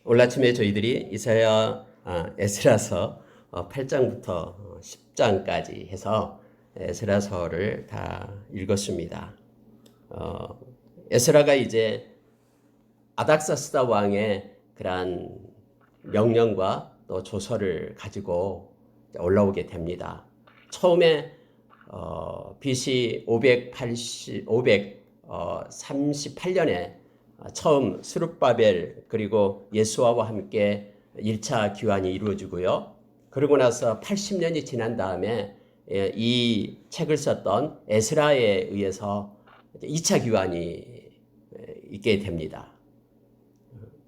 오늘 아침에 저희들이 에스라서 8장부터 10장까지 해서 에스라서를 다 읽었습니다. 에스라가 이제 아닥사스다 왕의 그러한 명령과 또 조서를 가지고 올라오게 됩니다. 처음에 BC 538년에 처음 스룹바벨 그리고 예수아와 함께 1차 귀환이 이루어지고요. 그러고 나서 80년이 지난 다음에 이 책을 썼던 에스라에 의해서 2차 귀환이 있게 됩니다.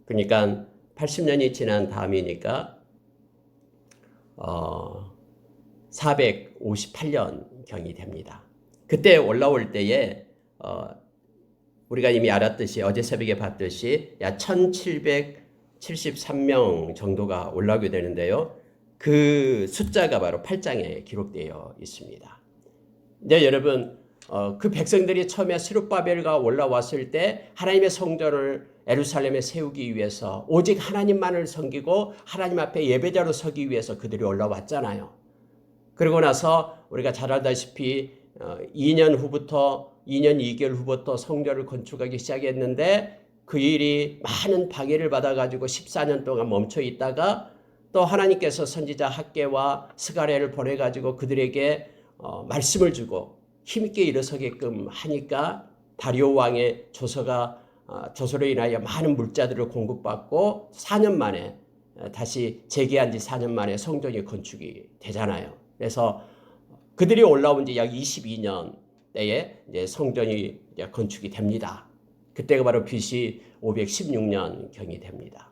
그러니까 80년이 지난 다음이니까 458년경이 됩니다. 그때 올라올 때에 우리가 이미 알았듯이 어제 새벽에 봤듯이 약 1773명 정도가 올라오게 되는데요. 그 숫자가 바로 8장에 기록되어 있습니다. 네, 여러분, 그 백성들이 처음에 스룹바벨과 올라왔을 때 하나님의 성전을 예루살렘에 세우기 위해서 오직 하나님만을 섬기고 하나님 앞에 예배자로 서기 위해서 그들이 올라왔잖아요. 그러고 나서 우리가 잘 알다시피 2년 2개월 후부터 성전을 건축하기 시작했는데 그 일이 많은 방해를 받아가지고 14년 동안 멈춰 있다가 또 하나님께서 선지자 학개와 스가랴를 보내가지고 그들에게 말씀을 주고 힘있게 일어서게끔 하니까 다리오 왕의 조서로 인하여 많은 물자들을 공급받고 4년 만에 다시 재개한 지 4년 만에 성전이 건축이 되잖아요. 그래서 그들이 올라온 지 약 22년 때에 이제 성전이 이제 건축이 됩니다. 그때가 바로 BC 516년경이 됩니다.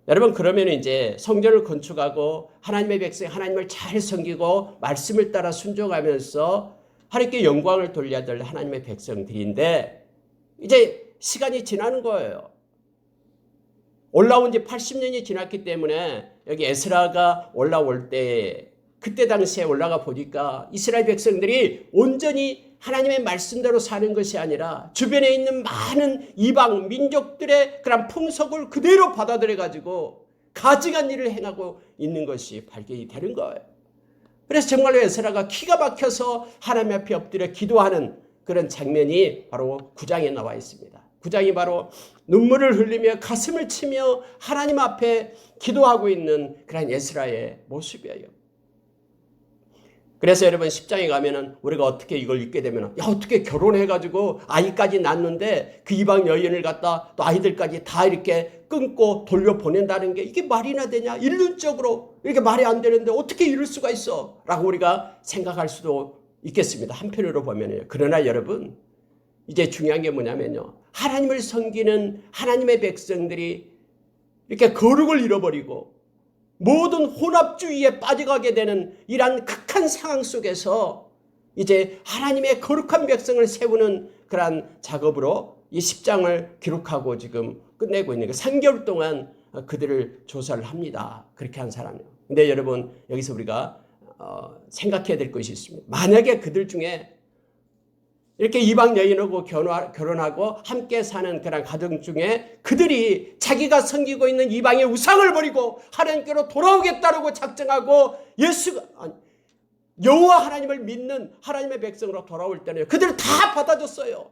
여러분, 그러면 이제 성전을 건축하고 하나님의 백성 하나님을 잘 섬기고 말씀을 따라 순종하면서 하나님께 영광을 돌려야 될 하나님의 백성들인데 이제 시간이 지나는 거예요. 올라온 지 80년이 지났기 때문에 여기 에스라가 올라올 때 그때 당시에 올라가 보니까 이스라엘 백성들이 온전히 하나님의 말씀대로 사는 것이 아니라 주변에 있는 많은 이방 민족들의 그런 풍속을 그대로 받아들여 가지고 가증한 일을 행하고 있는 것이 발견이 되는 거예요. 그래서 정말로 에스라가 기가 막혀서 하나님 앞에 엎드려 기도하는 그런 장면이 바로 9장에 나와 있습니다. 9장이 바로 눈물을 흘리며 가슴을 치며 하나님 앞에 기도하고 있는 그런 에스라의 모습이에요. 그래서 여러분 10장에 가면은 우리가 어떻게 이걸 읽게 되면 어떻게 결혼해가지고 아이까지 낳는데 그 이방 여인을 갖다 또 아이들까지 다 이렇게 끊고 돌려보낸다는 게 이게 말이나 되냐? 인륜적으로 이렇게 말이 안 되는데 어떻게 이럴 수가 있어? 라고 우리가 생각할 수도 있겠습니다. 한편으로 보면요. 그러나 여러분 이제 중요한 게 뭐냐면요. 하나님을 섬기는 하나님의 백성들이 이렇게 거룩을 잃어버리고 모든 혼합주의에 빠져가게 되는 이러한 극한 상황 속에서 이제 하나님의 거룩한 백성을 세우는 그러한 작업으로 이 10장을 기록하고 지금 끝내고 있는 거예요. 3개월 동안 그들을 조사를 합니다. 그렇게 한 사람이요. 근데 여러분 여기서 우리가 생각해야 될 것이 있습니다. 만약에 그들 중에 이렇게 이방 여인하고 결혼하고 함께 사는 그런 가정 중에 그들이 자기가 섬기고 있는 이방의 우상을 버리고 하나님께로 돌아오겠다고 작정하고 여호와 하나님을 믿는 하나님의 백성으로 돌아올 때는 그들을 다 받아줬어요.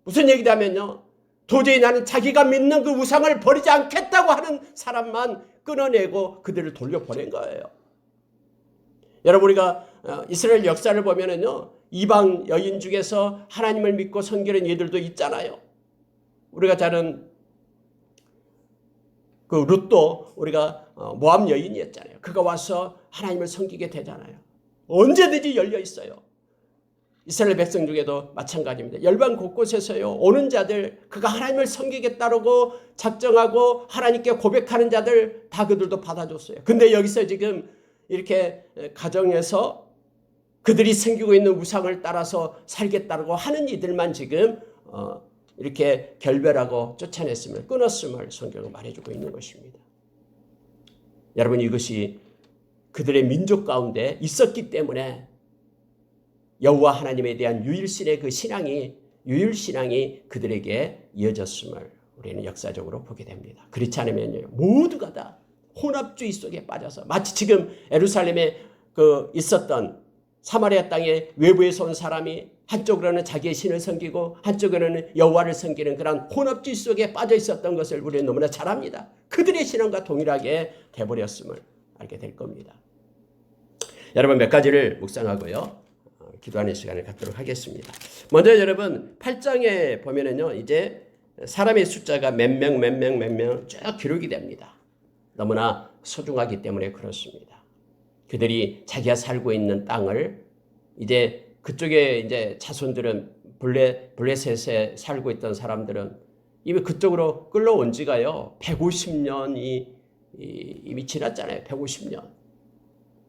무슨 얘기냐면요. 도저히 나는 자기가 믿는 그 우상을 버리지 않겠다고 하는 사람만 끊어내고 그들을 돌려보낸 거예요. 여러분 우리가 이스라엘 역사를 보면은요. 이방 여인 중에서 하나님을 믿고 섬기는 이들도 있잖아요. 우리가 잘 아는 그 룻도 우리가 모압 여인이었잖아요. 그가 와서 하나님을 섬기게 되잖아요. 언제든지 열려 있어요. 이스라엘 백성 중에도 마찬가지입니다. 열방 곳곳에서요. 오는 자들 그가 하나님을 섬기겠다고 작정하고 하나님께 고백하는 자들 다 그들도 받아줬어요. 근데 여기서 지금 이렇게 가정에서 그들이 섬기고 있는 우상을 따라서 살겠다고 하는 이들만 지금 이렇게 결별하고 쫓아냈음을 끊었음을 성경은 말해주고 있는 것입니다. 여러분 이것이 그들의 민족 가운데 있었기 때문에 여호와 하나님에 대한 유일신의 그 유일신앙이 그들에게 이어졌음을 우리는 역사적으로 보게 됩니다. 그렇지 않으면요, 모두가 다 혼합주의 속에 빠져서 마치 지금 예루살렘에 있었던 사마리아 땅의 외부에서 온 사람이 한쪽으로는 자기의 신을 섬기고 한쪽으로는 여호와를 섬기는 그런 혼합주의 속에 빠져 있었던 것을 우리는 너무나 잘 압니다. 그들의 신앙과 동일하게 돼버렸음을 알게 될 겁니다. 여러분 몇 가지를 묵상하고요, 기도하는 시간을 갖도록 하겠습니다. 먼저 여러분 8장에 보면은요, 이제 사람의 숫자가 몇 명 쭉 기록이 됩니다. 너무나 소중하기 때문에 그렇습니다. 그들이 자기가 살고 있는 땅을 이제 그쪽에 이제 자손들은 블레셋에 살고 있던 사람들은 이미 그쪽으로 끌려온 지가요 150년이 이미 지났잖아요. 150년.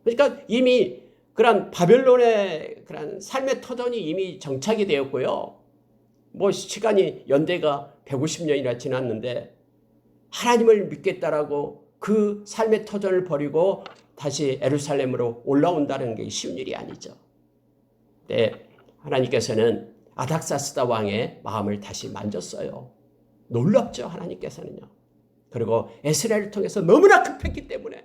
그러니까 이미 그런 바벨론의 그런 삶의 터전이 이미 정착이 되었고요. 뭐 시간이 연대가 150년이나 지났는데 하나님을 믿겠다라고 그 삶의 터전을 버리고 다시 예루살렘으로 올라온다는 게 쉬운 일이 아니죠. 네, 하나님께서는 아닥사스다 왕의 마음을 다시 만졌어요. 놀랍죠, 하나님께서는요. 그리고 에스라엘을 통해서 너무나 급했기 때문에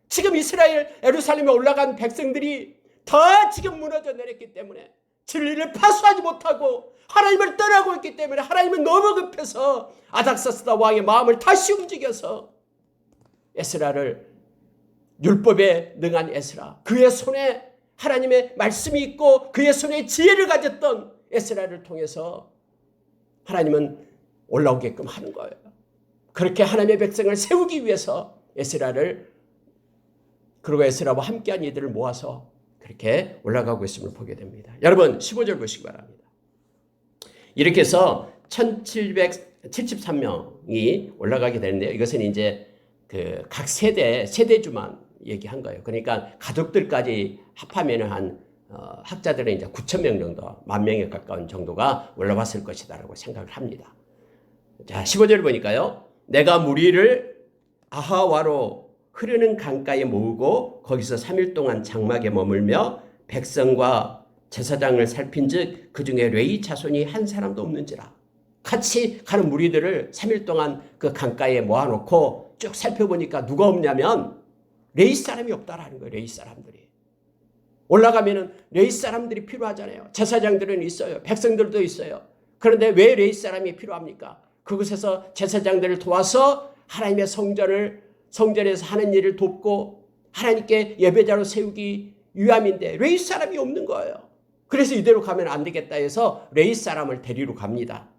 지금 이스라엘 예루살렘에 올라간 백성들이 다 지금 무너져 내렸기 때문에 진리를 파수하지 못하고 하나님을 떠나고 있기 때문에 하나님은 너무 급해서 아닥사스다 왕의 마음을 다시 움직여서 에스라를, 율법에 능한 에스라, 그의 손에 하나님의 말씀이 있고 그의 손에 지혜를 가졌던 에스라를 통해서 하나님은 올라오게끔 하는 거예요. 그렇게 하나님의 백성을 세우기 위해서 에스라를, 그리고 에스라와 함께한 이들을 모아서 그렇게 올라가고 있음을 보게 됩니다. 여러분 15절 보시기 바랍니다. 이렇게 해서 1773명이 올라가게 되는데요. 이것은 이제 각 세대주만 얘기한 거예요. 그러니까 가족들까지 합하면 학자들은 이제 9,000명 정도, 10,000명에 가까운 정도가 올라왔을 것이다라고 생각을 합니다. 자, 15절을 보니까요. 내가 무리를 아하와로 흐르는 강가에 모으고 거기서 3일 동안 장막에 머물며 백성과 제사장을 살핀즉 그 중에 레위 자손이 한 사람도 없는지라. 같이 가는 무리들을 3일 동안 그 강가에 모아놓고 쭉 살펴보니까 누가 없냐면 레위 사람이 없다라는 거예요. 레위 사람들이. 올라가면은 레위 사람들이 필요하잖아요. 제사장들은 있어요. 백성들도 있어요. 그런데 왜 레위 사람이 필요합니까? 그곳에서 제사장들을 도와서 하나님의 성전에서 하는 일을 돕고 하나님께 예배자로 세우기 위함인데 레위 사람이 없는 거예요. 그래서 이대로 가면 안 되겠다 해서 레위 사람을 데리러 갑니다.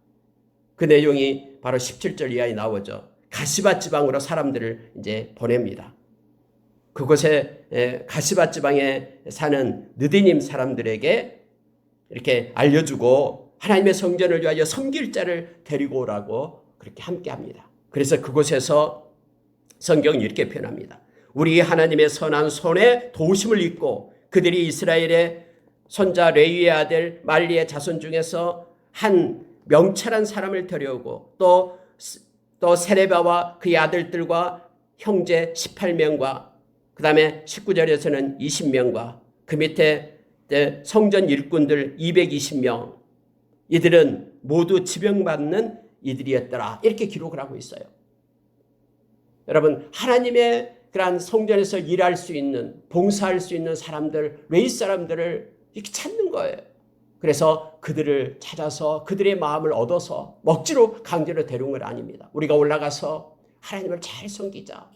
그 내용이 바로 17절 이하에 나오죠. 가시바 지방으로 사람들을 이제 보냅니다. 그곳에 가시바 지방에 사는 느디님 사람들에게 이렇게 알려주고 하나님의 성전을 위하여 섬길 자를 데리고 오라고 그렇게 함께합니다. 그래서 그곳에서 성경은 이렇게 표현합니다. 우리 하나님의 선한 손에 도우심을 입고 그들이 이스라엘의 손자 레위의 아들 말리의 자손 중에서 한 명철한 사람을 데려오고 또 세레바와 그의 아들들과 형제 18명과 그 다음에 19절에서는 20명과 그 밑에 성전 일꾼들 220명, 이들은 모두 지병받는 이들이었더라. 이렇게 기록을 하고 있어요. 여러분, 하나님의 그러한 성전에서 일할 수 있는, 봉사할 수 있는 사람들, 레위 사람들을 이렇게 찾는 거예요. 그래서 그들을 찾아서 그들의 마음을 얻어서 먹지로 강제로 데려온 건 아닙니다. 우리가 올라가서 하나님을 잘 섬기자,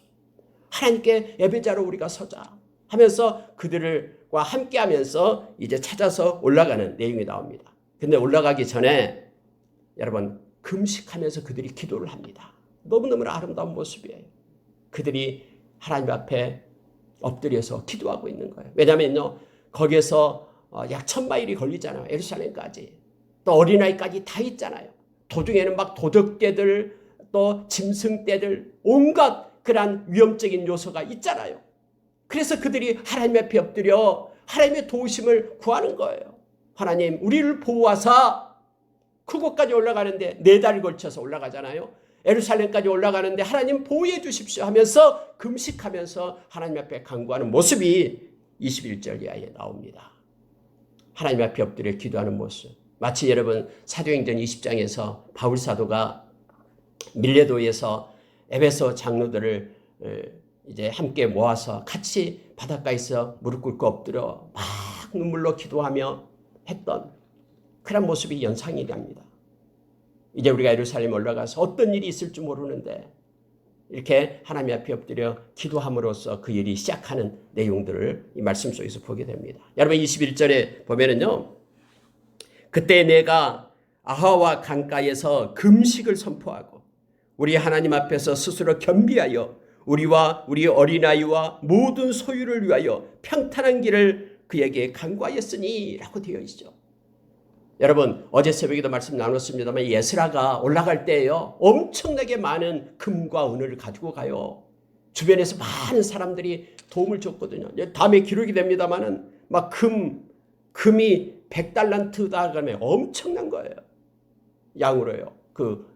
하나님께 예배자로 우리가 서자 하면서 그들과 함께 하면서 이제 찾아서 올라가는 내용이 나옵니다. 근데 올라가기 전에 여러분 금식하면서 그들이 기도를 합니다. 너무너무 아름다운 모습이에요. 그들이 하나님 앞에 엎드려서 기도하고 있는 거예요. 왜냐하면요, 거기에서 약 1,000마일이 걸리잖아요. 예루살렘까지. 또 어린아이까지 다 있잖아요. 도중에는 막 도적떼들, 또 짐승떼들, 온갖 그런 위험적인 요소가 있잖아요. 그래서 그들이 하나님 앞에 엎드려 하나님의 도우심을 구하는 거예요. 하나님, 우리를 보호하사, 그곳까지 올라가는데 4달 걸쳐서 올라가잖아요. 예루살렘까지 올라가는데 하나님 보호해 주십시오 하면서 금식하면서 하나님 앞에 간구하는 모습이 21절 이하에 나옵니다. 하나님 앞에 엎드려 기도하는 모습. 마치 여러분 사도행전 20장에서 바울 사도가 밀레도에서 에베소 장로들을 이제 함께 모아서 같이 바닷가에서 무릎 꿇고 엎드려 막 눈물로 기도하며 했던 그런 모습이 연상이 됩니다. 이제 우리가 예루살렘 올라가서 어떤 일이 있을지 모르는데 이렇게 하나님 앞에 엎드려 기도함으로써 그 일이 시작하는 내용들을 이 말씀 속에서 보게 됩니다. 여러분 21절에 보면은요. 그때 내가 아하와 강가에서 금식을 선포하고 우리 하나님 앞에서 스스로 겸비하여 우리와 우리 어린아이와 모든 소유를 위하여 평탄한 길을 그에게 간구하였으니 라고 되어 있죠. 여러분 어제 새벽에도 말씀 나눴습니다만 에스라가 올라갈 때에요. 엄청나게 많은 금과 은을 가지고 가요. 주변에서 많은 사람들이 도움을 줬거든요. 다음에 기록이 됩니다만은 막 금이 100달란트다 그러면 엄청난 거예요. 양으로요. 그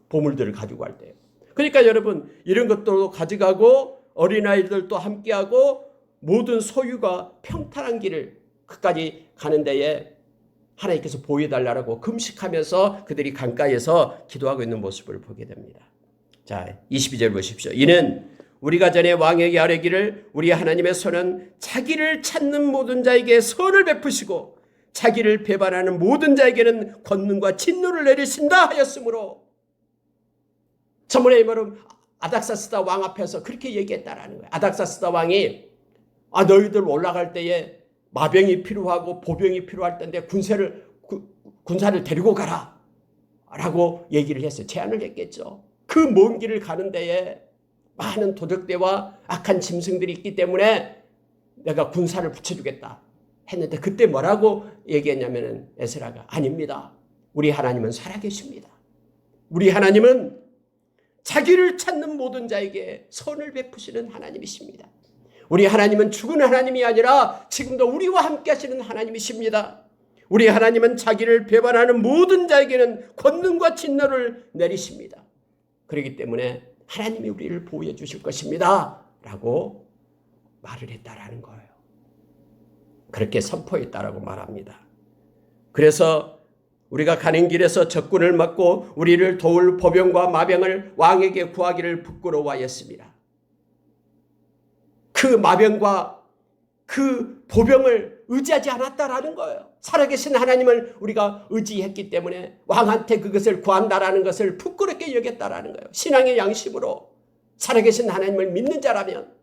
보물들을 가지고 갈 때요. 그러니까 여러분 이런 것도 가져가고 어린아이들도 함께하고 모든 소유가 평탄한 길을 끝까지 가는 데에 하나님께서 보여달라고 금식하면서 그들이 강가에서 기도하고 있는 모습을 보게 됩니다. 자, 22절 보십시오. 이는 우리가 전에 왕에게 아뢰기를 우리 하나님의 손은 자기를 찾는 모든 자에게 선을 베푸시고 자기를 배반하는 모든 자에게는 권능과 진노를 내리신다 하였으므로 전문의 말은 아닥사스다 왕 앞에서 그렇게 얘기했다라는 거예요. 아닥사스다 왕이 너희들 올라갈 때에 마병이 필요하고 보병이 필요할 텐데 군사를 데리고 가라 라고 얘기를 했어요. 제안을 했겠죠. 그 먼 길을 가는 데에 많은 도적대와 악한 짐승들이 있기 때문에 내가 군사를 붙여주겠다 했는데 그때 뭐라고 얘기했냐면은 에스라가 아닙니다. 우리 하나님은 살아계십니다. 우리 하나님은 자기를 찾는 모든 자에게 선을 베푸시는 하나님이십니다. 우리 하나님은 죽은 하나님이 아니라 지금도 우리와 함께 하시는 하나님이십니다. 우리 하나님은 자기를 배반하는 모든 자에게는 권능과 진노를 내리십니다. 그렇기 때문에 하나님이 우리를 보호해 주실 것입니다. 라고 말을 했다라는 거예요. 그렇게 선포했다라고 말합니다. 그래서 우리가 가는 길에서 적군을 막고 우리를 도울 보병과 마병을 왕에게 구하기를 부끄러워하였습니다. 그 마병과 그 보병을 의지하지 않았다라는 거예요. 살아계신 하나님을 우리가 의지했기 때문에 왕한테 그것을 구한다라는 것을 부끄럽게 여겼다라는 거예요. 신앙의 양심으로 살아계신 하나님을 믿는 자라면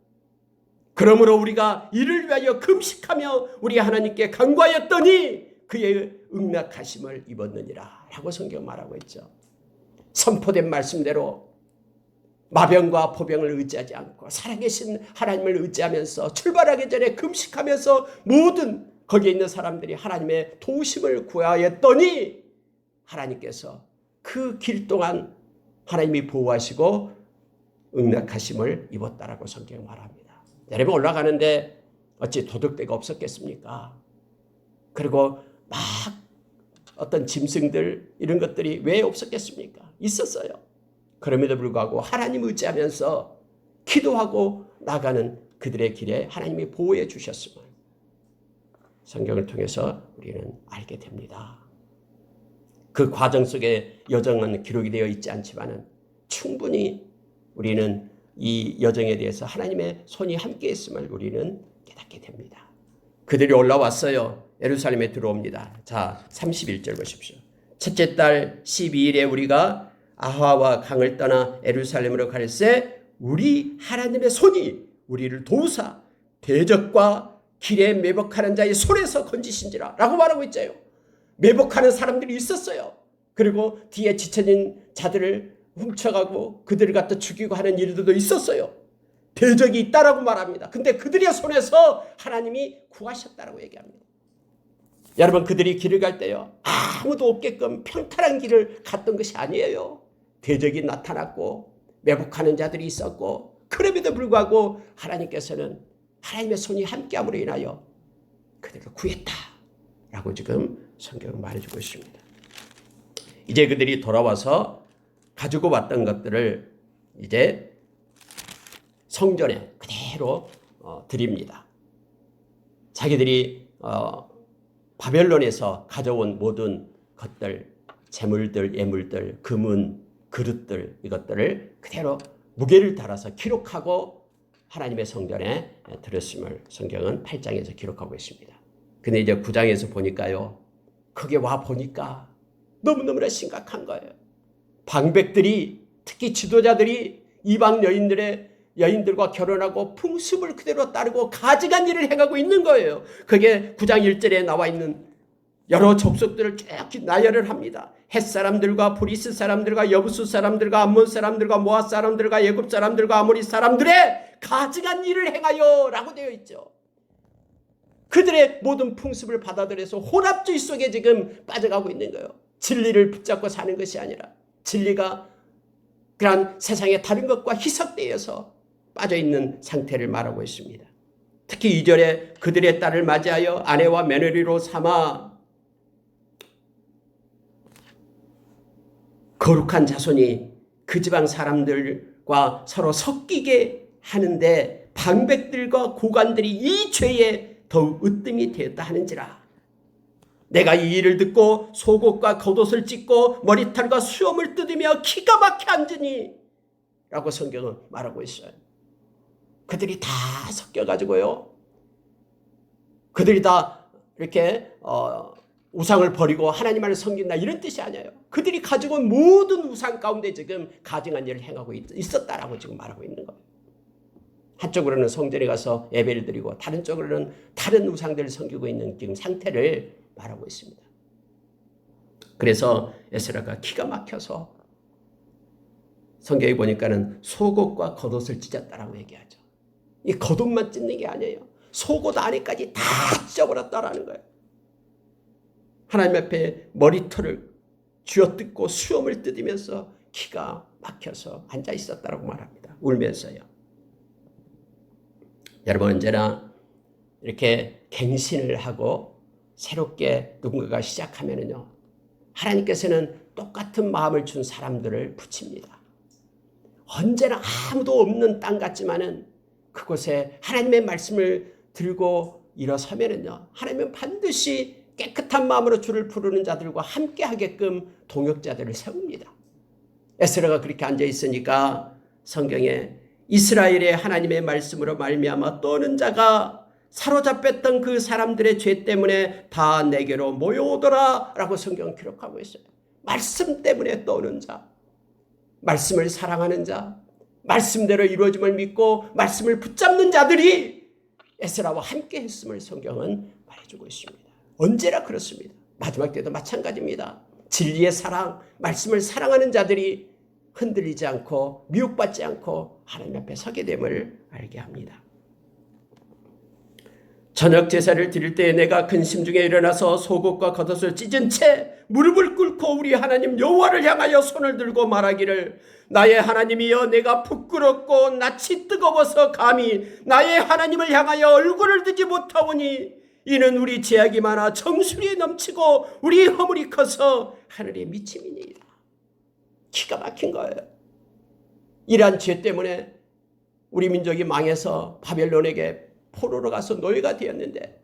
그러므로 우리가 이를 위하여 금식하며 우리 하나님께 간구하였더니 그의 응낙하심을 입었느니라 라고 성경 말하고 있죠. 선포된 말씀대로 마병과 보병을 의지하지 않고 살아계신 하나님을 의지하면서 출발하기 전에 금식하면서 모든 거기에 있는 사람들이 하나님의 도우심을 구하였더니 하나님께서 그 길 동안 하나님이 보호하시고 응낙하심을 입었다라고 성경 말합니다. 여러분 올라가는데 어찌 도둑대가 없었겠습니까? 그리고 막 어떤 짐승들 이런 것들이 왜 없었겠습니까? 있었어요. 그럼에도 불구하고 하나님 의지하면서 기도하고 나가는 그들의 길에 하나님이 보호해 주셨음을 성경을 통해서 우리는 알게 됩니다. 그 과정 속에 여정은 기록이 되어 있지 않지만 충분히 우리는 이 여정에 대해서 하나님의 손이 함께 있음을 우리는 깨닫게 됩니다. 그들이 올라왔어요. 예루살렘에 들어옵니다. 자, 31절 보십시오. 첫째 달 12일에 우리가 아하와 강을 떠나 예루살렘으로 갈새 우리 하나님의 손이 우리를 도우사 대적과 길에 매복하는 자의 손에서 건지신지라 라고 말하고 있잖아요. 매복하는 사람들이 있었어요. 그리고 뒤에 지쳐진 자들을 훔쳐가고 그들을 갖다 죽이고 하는 일들도 있었어요. 대적이 있다라고 말합니다. 근데 그들의 손에서 하나님이 구하셨다라고 얘기합니다. 여러분 그들이 길을 갈 때요. 아무도 없게끔 평탄한 길을 갔던 것이 아니에요. 대적이 나타났고 매복하는 자들이 있었고 그럼에도 불구하고 하나님께서는 하나님의 손이 함께함으로 인하여 그들을 구했다라고 지금 성경은 말해주고 있습니다. 이제 그들이 돌아와서 가지고 왔던 것들을 이제 성전에 그대로 드립니다. 자기들이 바벨론에서 가져온 모든 것들, 재물들, 예물들, 금은 그릇들 이것들을 그대로 무게를 달아서 기록하고 하나님의 성전에 들었음을 성경은 8장에서 기록하고 있습니다. 근데 이제 9장에서 보니까요. 거기에 와 보니까 너무너무나 심각한 거예요. 방백들이 특히 지도자들이 이방 여인들과 결혼하고 풍습을 그대로 따르고 가증한 일을 행하고 있는 거예요. 그게 9장 1절에 나와 있는 여러 족속들을 쭉 나열을 합니다. 헷 사람들과 브리스 사람들과 여부수 사람들과 암몬 사람들과 모압 사람들과 예굽 사람들과 아모리 사람들의 가증한 일을 행하여 라고 되어 있죠. 그들의 모든 풍습을 받아들여서 혼합주의 속에 지금 빠져가고 있는 거예요. 진리를 붙잡고 사는 것이 아니라 진리가 그런 세상의 다른 것과 희석되어서 빠져있는 상태를 말하고 있습니다. 특히 2절에 그들의 딸을 맞이하여 아내와 며느리로 삼아 거룩한 자손이 그 지방 사람들과 서로 섞이게 하는데 방백들과 고관들이 이 죄에 더욱 으뜸이 되었다 하는지라. 내가 이 일을 듣고 속옷과 겉옷을 찢고 머리털과 수염을 뜯으며 기가 막혀 앉으니 라고 성경은 말하고 있어요. 그들이 다 섞여가지고요. 그들이 다 이렇게 우상을 버리고 하나님만을 섬긴다 이런 뜻이 아니에요. 그들이 가지고 온 모든 우상 가운데 지금 가증한 일을 행하고 있었다라고 지금 말하고 있는 거예요. 한쪽으로는 성전에 가서 예배를 드리고 다른 쪽으로는 다른 우상들을 섬기고 있는 지금 상태를 말하고 있습니다. 그래서 에스라가 기가 막혀서 성경에 보니까는 속옷과 겉옷을 찢었다라고 얘기하죠. 이 겉옷만 찢는 게 아니에요. 속옷 안에까지 다 찢어버렸다라는 거예요. 하나님 앞에 머리털을 쥐어뜯고 수염을 뜯으면서 기가 막혀서 앉아 있었다라고 말합니다. 울면서요. 여러분 언제나 이렇게 갱신을 하고 새롭게 누군가가 시작하면은요. 하나님께서는 똑같은 마음을 준 사람들을 붙입니다. 언제나 아무도 없는 땅 같지만은 그곳에 하나님의 말씀을 들고 일어서면은요. 하나님은 반드시 깨끗한 마음으로 주를 부르는 자들과 함께 하게끔 동역자들을 세웁니다. 에스라가 그렇게 앉아 있으니까 성경에 이스라엘의 하나님의 말씀으로 말미암아 떠는 자가 사로잡혔던 그 사람들의 죄 때문에 다 내게로 모여오더라 라고 성경은 기록하고 있어요. 말씀 때문에 떠는 자, 말씀을 사랑하는 자, 말씀대로 이루어짐을 믿고 말씀을 붙잡는 자들이 에스라와 함께 했음을 성경은 말해주고 있습니다. 언제나 그렇습니다. 마지막 때도 마찬가지입니다. 진리의 사랑, 말씀을 사랑하는 자들이 흔들리지 않고 미혹받지 않고 하나님 앞에 서게 됨을 알게 합니다. 저녁 제사를 드릴 때에 내가 근심 중에 일어나서 속옷과 겉옷을 찢은 채 무릎을 꿇고 우리 하나님 여호와를 향하여 손을 들고 말하기를 나의 하나님이여 내가 부끄럽고 낯이 뜨거워서 감히 나의 하나님을 향하여 얼굴을 들지 못하오니 이는 우리 죄악이 많아 정수리에 넘치고 우리 허물이 커서 하늘에 미침이니이다. 기가 막힌 거예요. 이러한 죄 때문에 우리 민족이 망해서 바벨론에게 포로로 가서 노예가 되었는데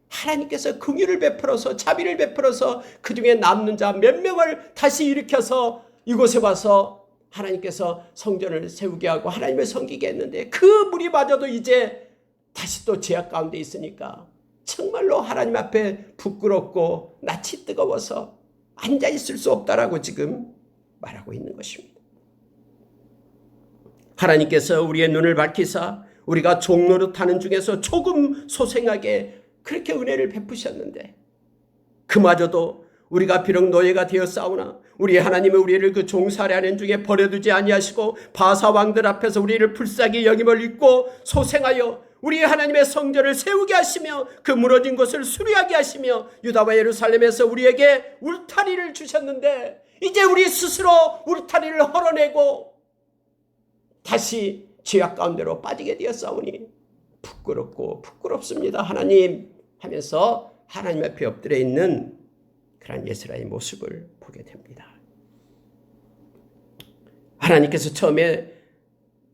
하나님께서 긍휼을 베풀어서 자비를 베풀어서 그중에 남는 자 몇 명을 다시 일으켜서 이곳에 와서 하나님께서 성전을 세우게 하고 하나님을 섬기게 했는데 그 무리마저도 이제 다시 또 죄악 가운데 있으니까 정말로 하나님 앞에 부끄럽고 낯이 뜨거워서 앉아있을 수 없다라고 지금 말하고 있는 것입니다. 하나님께서 우리의 눈을 밝히사 우리가 종노릇하는 중에서 조금 소생하게 그렇게 은혜를 베푸셨는데 그마저도 우리가 비록 노예가 되었사오나 우리 하나님은 우리를 그 종살이하는 중에 버려두지 아니하시고 바사 왕들 앞에서 우리를 불쌍히 여김을 잊고 소생하여 우리 하나님의 성전을 세우게 하시며 그 무너진 것을 수리하게 하시며 유다와 예루살렘에서 우리에게 울타리를 주셨는데 이제 우리 스스로 울타리를 헐어내고 다시 죄악 가운데로 빠지게 되었사오니 부끄럽고 부끄럽습니다 하나님 하면서 하나님 앞에 엎드려 있는 그런 에스라의 모습을 보게 됩니다. 하나님께서 처음에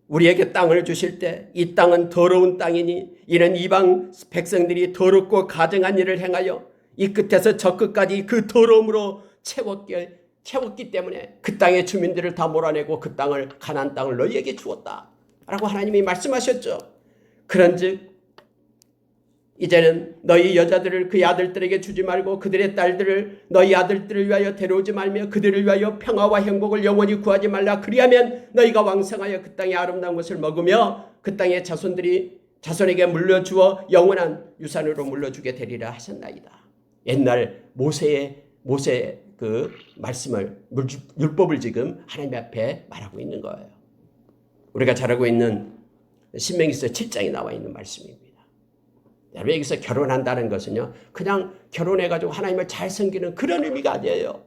우리에게 땅을 주실 때 이 땅은 더러운 땅이니 이는 이방 백성들이 더럽고 가증한 일을 행하여 이 끝에서 저 끝까지 그 더러움으로 채웠기에 채웠기 때문에 그 땅의 주민들을 다 몰아내고 그 땅을 가나안 땅을 너희에게 주었다 라고 하나님이 말씀하셨죠. 그런즉 이제는 너희 여자들을 그의 아들들에게 주지 말고 그들의 딸들을 너희 아들들을 위하여 데려오지 말며 그들을 위하여 평화와 행복을 영원히 구하지 말라. 그리하면 너희가 왕성하여 그 땅의 아름다운 것을 먹으며 그 땅의 자손에게 물려주어 영원한 유산으로 물려주게 되리라 하셨나이다. 옛날 모세의 그 말씀을, 율법을 지금 하나님 앞에 말하고 있는 거예요. 우리가 잘 알고 있는 신명기서 7장에 나와 있는 말씀입니다. 여러분, 여기서 결혼한다는 것은요, 그냥 결혼해가지고 하나님을 잘 섬기는 그런 의미가 아니에요.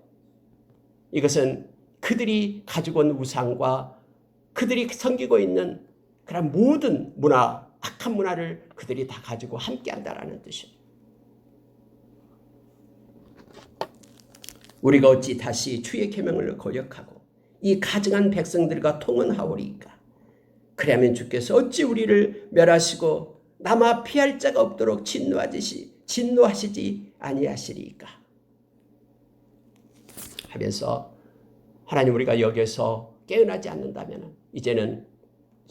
이것은 그들이 가지고 온 우상과 그들이 섬기고 있는 그런 모든 문화, 악한 문화를 그들이 다 가지고 함께 한다라는 뜻이에요. 우리가 어찌 다시 주의 계명을 거역하고 이 가증한 백성들과 통언하오리이까. 그러면 주께서 어찌 우리를 멸하시고 남아 피할 자가 없도록 진노하시지 아니하시리이까 하면서 하나님, 우리가 여기서 깨어나지 않는다면 이제는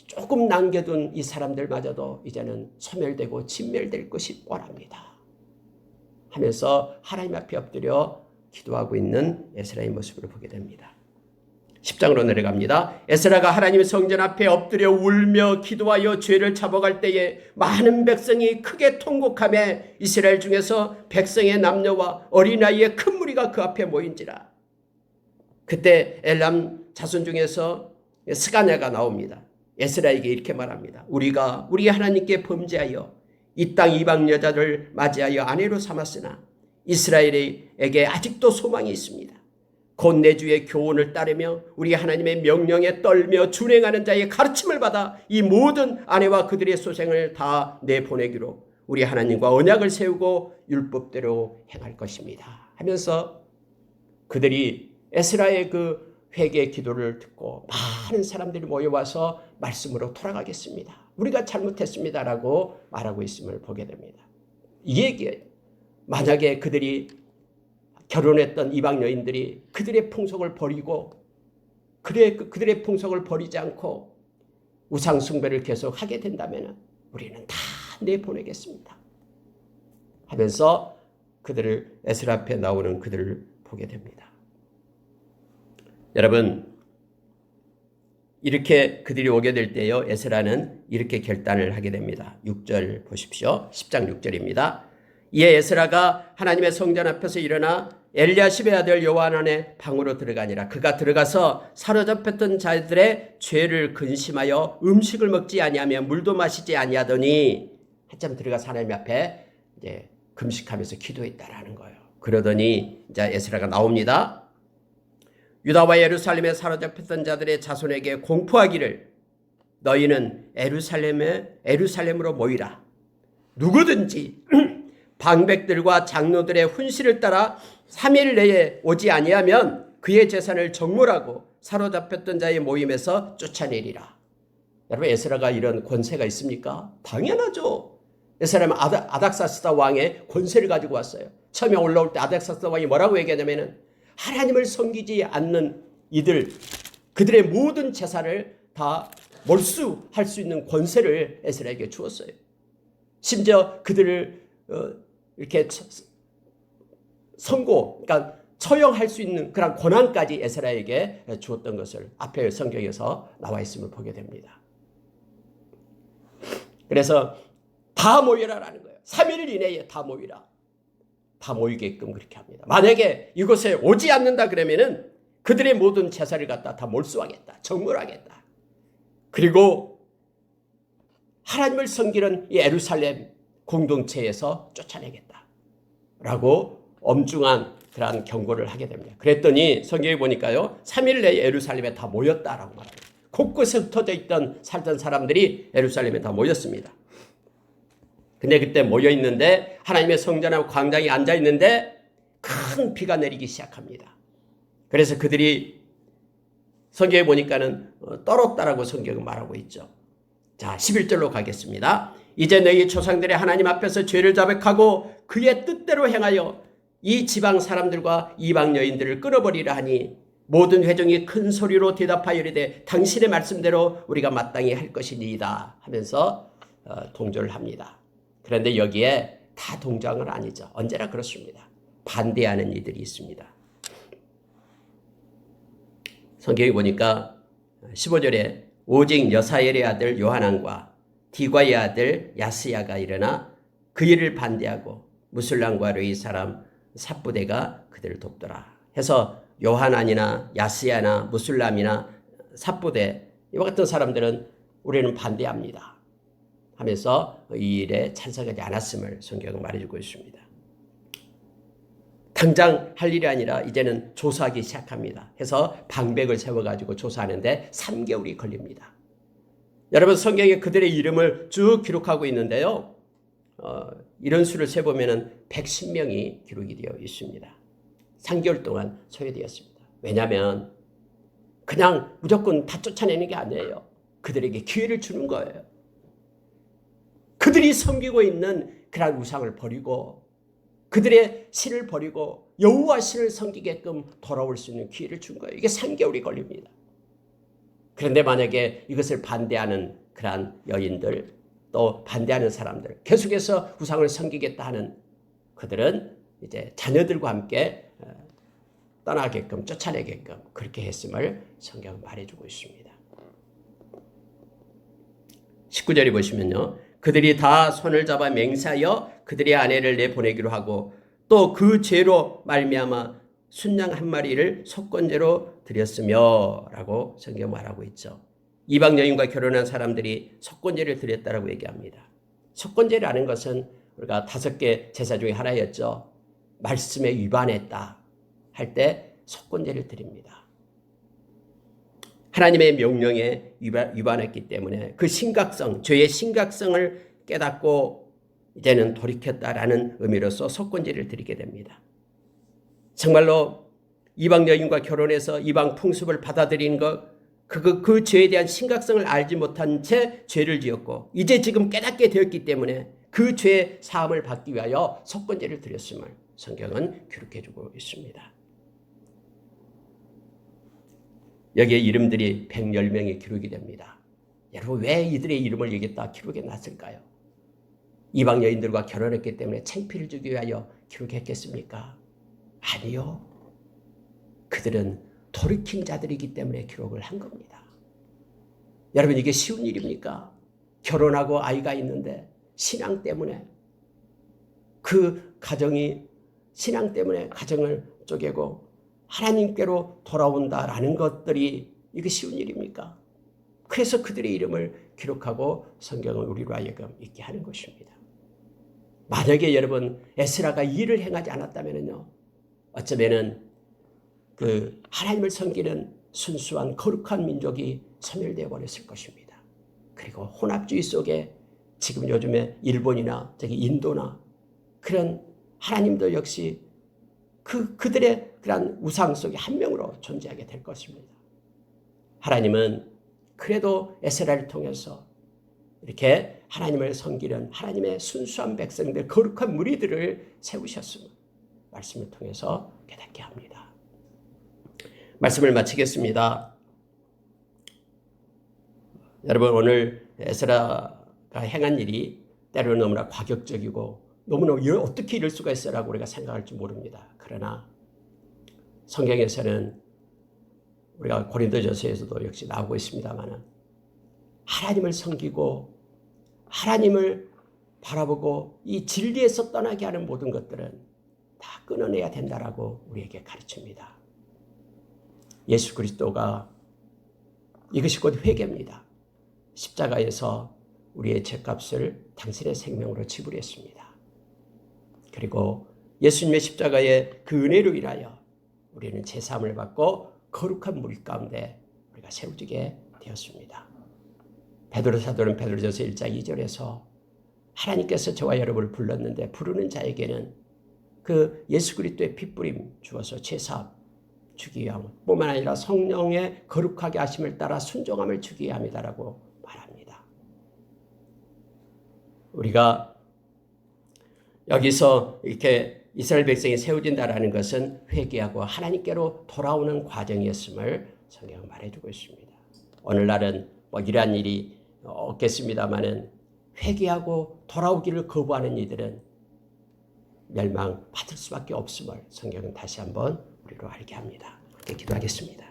조금 남겨둔 이 사람들마저도 이제는 소멸되고 진멸될 것이 뻔합니다 하면서 하나님 앞에 엎드려 기도하고 있는 에스라의 모습을 보게 됩니다. 10장으로 내려갑니다. 에스라가 하나님의 성전 앞에 엎드려 울며 기도하여 죄를 잡아갈 때에 많은 백성이 크게 통곡하며 이스라엘 중에서 백성의 남녀와 어린아이의 큰 무리가 그 앞에 모인지라. 그때 엘람 자손 중에서 스가냐가 나옵니다. 에스라에게 이렇게 말합니다. 우리가 우리 하나님께 범죄하여 이 땅 이방 여자를 맞이하여 아내로 삼았으나 이스라엘에게 아직도 소망이 있습니다. 곧 내 주의 교훈을 따르며 우리 하나님의 명령에 떨며 준행하는 자의 가르침을 받아 이 모든 아내와 그들의 소생을 다 내보내기로 우리 하나님과 언약을 세우고 율법대로 행할 것입니다 하면서 그들이 에스라의 그 회개 기도를 듣고 많은 사람들이 모여와서 말씀으로 돌아가겠습니다. 우리가 잘못했습니다라고 말하고 있음을 보게 됩니다. 이 얘기예요. 만약에 그들이 결혼했던 이방 여인들이 그들의 풍속을 버리고 그들의 풍속을 버리지 않고 우상 숭배를 계속 하게 된다면 우리는 다 내보내겠습니다 하면서 그들을 에스라 앞에 나오는 그들을 보게 됩니다. 여러분, 이렇게 그들이 오게 될 때요, 에스라는 이렇게 결단을 하게 됩니다. 6절 보십시오. 10장 6절입니다. 이에 에스라가 하나님의 성전 앞에서 일어나 엘리야십의 아들 요하난의 방으로 들어가니라. 그가 들어가서 사로잡혔던 자들의 죄를 근심하여 음식을 먹지 아니하며 물도 마시지 아니하더니 한참 들어가서 하나님 앞에 이제 금식하면서 기도했다라는 거예요. 그러더니 이제 에스라가 나옵니다. 유다와 예루살렘에 사로잡혔던 자들의 자손에게 공포하기를 너희는 에루살렘으로 모이라. 누구든지 방백들과 장로들의 훈시를 따라 3일 내에 오지 아니하면 그의 재산을 정몰하고 사로잡혔던 자의 모임에서 쫓아내리라. 여러분, 에스라가 이런 권세가 있습니까? 당연하죠. 에스라는 아닥사스다 왕의 권세를 가지고 왔어요. 처음에 올라올 때 아닥사스다 왕이 뭐라고 얘기하냐면은 하나님을 섬기지 않는 이들, 그들의 모든 재산을 다 몰수할 수 있는 권세를 에스라에게 주었어요. 심지어 그들을 이렇게 그러니까 처형할 수 있는 그런 권한까지 에스라에게 주었던 것을 앞에 성경에서 나와 있음을 보게 됩니다. 그래서 다 모이라라는 거예요. 3일 이내에 다 모이라. 다 모이게끔 그렇게 합니다. 만약에 이곳에 오지 않는다 그러면은 그들의 모든 재산을 갖다 다 몰수하겠다. 정몰하겠다. 그리고 하나님을 섬기는 이 예루살렘 공동체에서 쫓아내겠다. 라고 엄중한 그러한 경고를 하게 됩니다. 그랬더니 성경에 보니까요. 3일 내에 예루살렘에 다 모였다라고 말합니다. 곳곳에 흩어져 있던 살던 사람들이 예루살렘에 다 모였습니다. 근데 그때 모여 있는데 하나님의 성전하고 광장에 앉아 있는데 큰 비가 내리기 시작합니다. 그래서 그들이 성경에 보니까는 떨었다라고 성경은 말하고 있죠. 자, 11절로 가겠습니다. 이제 너희 조상들의 하나님 앞에서 죄를 자백하고 그의 뜻대로 행하여 이 지방 사람들과 이방 여인들을 끊어버리라 하니 모든 회중이 큰 소리로 대답하여 이르되 당신의 말씀대로 우리가 마땅히 할 것이니이다 하면서 동조를 합니다. 그런데 여기에 다 동조한 아니죠. 언제나 그렇습니다. 반대하는 이들이 있습니다. 성경에 보니까 15절에 오직 여사엘의 아들 요하난과 디과의 아들 야스야가 일어나 그 일을 반대하고 무술람과 르이 사람 삽부대가 그들을 돕더라 해서 요하난이나 야스야나 무술람이나 삽부대 이와 같은 사람들은 우리는 반대합니다 하면서 이 일에 찬성하지 않았음을 성경은 말해주고 있습니다. 당장 할 일이 아니라 이제는 조사하기 시작합니다. 해서 방백을 세워가지고 조사하는데 3개월이 걸립니다. 여러분 성경에 그들의 이름을 쭉 기록하고 있는데요. 이런 수를 세보면 110명이 기록이 되어 있습니다. 3개월 동안 소요되었습니다. 왜냐하면 그냥 무조건 다 쫓아내는 게 아니에요. 그들에게 기회를 주는 거예요. 그들이 섬기고 있는 그런 우상을 버리고 그들의 신을 버리고 여호와 신을 섬기게끔 돌아올 수 있는 기회를 준 거예요. 이게 3개월이 걸립니다. 그런데 만약에 이것을 반대하는 그러한 여인들 또 반대하는 사람들 계속해서 우상을 섬기겠다 하는 그들은 이제 자녀들과 함께 떠나게끔 쫓아내게끔 그렇게 했음을 성경은 말해주고 있습니다. 19절에 보시면요. 그들이 다 손을 잡아 맹세하여 그들의 아내를 내보내기로 하고 또 그 죄로 말미암아 순양 한 마리를 속건제로 드렸으며 라고 성경 말하고 있죠. 이방 여인과 결혼한 사람들이 속건제를 드렸다라고 얘기합니다. 속건제라는 것은 우리가 5개 제사 중에 하나였죠. 말씀에 위반했다 할 때 속건제를 드립니다. 하나님의 명령에 위반했기 때문에 그 심각성, 죄의 심각성을 깨닫고 이제는 돌이켰다라는 의미로서 속건제를 드리게 됩니다. 정말로 이방 여인과 결혼해서 이방 풍습을 받아들이는 것, 그 죄에 대한 심각성을 알지 못한 채 죄를 지었고 이제 지금 깨닫게 되었기 때문에 그 죄의 사함을 받기 위하여 속건제를 드렸음을 성경은 기록해주고 있습니다. 여기에 이름들이 110명이 기록이 됩니다. 여러분 왜 이들의 이름을 여기다 기록해 놨을까요? 이방 여인들과 결혼했기 때문에 창피를 주기 위하여 기록했겠습니까? 아니요. 그들은 돌이킨 자들이기 때문에 기록을 한 겁니다. 여러분 이게 쉬운 일입니까? 결혼하고 아이가 있는데 신앙 때문에 그 가정이 신앙 때문에 가정을 쪼개고 하나님께로 돌아온다라는 것들이 이게 쉬운 일입니까? 그래서 그들의 이름을 기록하고 성경을 우리로 하여금 읽게 하는 것입니다. 만약에 여러분 에스라가 이 일을 행하지 않았다면요, 어쩌면은 그 하나님을 섬기는 순수한 거룩한 민족이 소멸되어 버렸을 것입니다. 그리고 혼합주의 속에 지금 요즘에 일본이나 저기 인도나 그런 하나님도 역시 그들의 그런 우상 속에 한 명으로 존재하게 될 것입니다. 하나님은 그래도 에스라를 통해서 이렇게 하나님을 섬기는 하나님의 순수한 백성들, 거룩한 무리들을 세우셨음을 말씀을 통해서 깨닫게 합니다. 말씀을 마치겠습니다. 여러분 오늘 에스라가 행한 일이 때로는 너무나 과격적이고 너무나 어떻게 이럴 수가 있어라고 우리가 생각할지 모릅니다. 그러나 성경에서는 우리가 고린도전서에서도 역시 나오고 있습니다만 하나님을 섬기고 하나님을 바라보고 이 진리에서 떠나게 하는 모든 것들은 다 끊어내야 된다라고 우리에게 가르칩니다. 예수 그리스도가 이것이 곧 회개입니다. 십자가에서 우리의 죄값을 당신의 생명으로 지불했습니다. 그리고 예수님의 십자가의 그 은혜로 인하여 우리는 제사함을 받고 거룩한 무리 가운데 우리가 세워지게 되었습니다. 베드로 사도는 베드로전서 1장 2절에서 하나님께서 저와 여러분을 불렀는데 부르는 자에게는 그 예수 그리스도의 핏부림 주어서 제사함 주기 위함 뿐만 아니라 성령의 거룩하게 하심을 따라 순종함을 주기 위함이다라고 말합니다. 우리가 여기서 이렇게 이스라엘 백성이 세워진다라는 것은 회개하고 하나님께로 돌아오는 과정이었음을 성경은 말해주고 있습니다. 오늘날은 뭐 이러한 일이 없겠습니다마는 회개하고 돌아오기를 거부하는 이들은 멸망받을 수밖에 없음을 성경은 다시 한번 우리로 알게 합니다. 기도하겠습니다.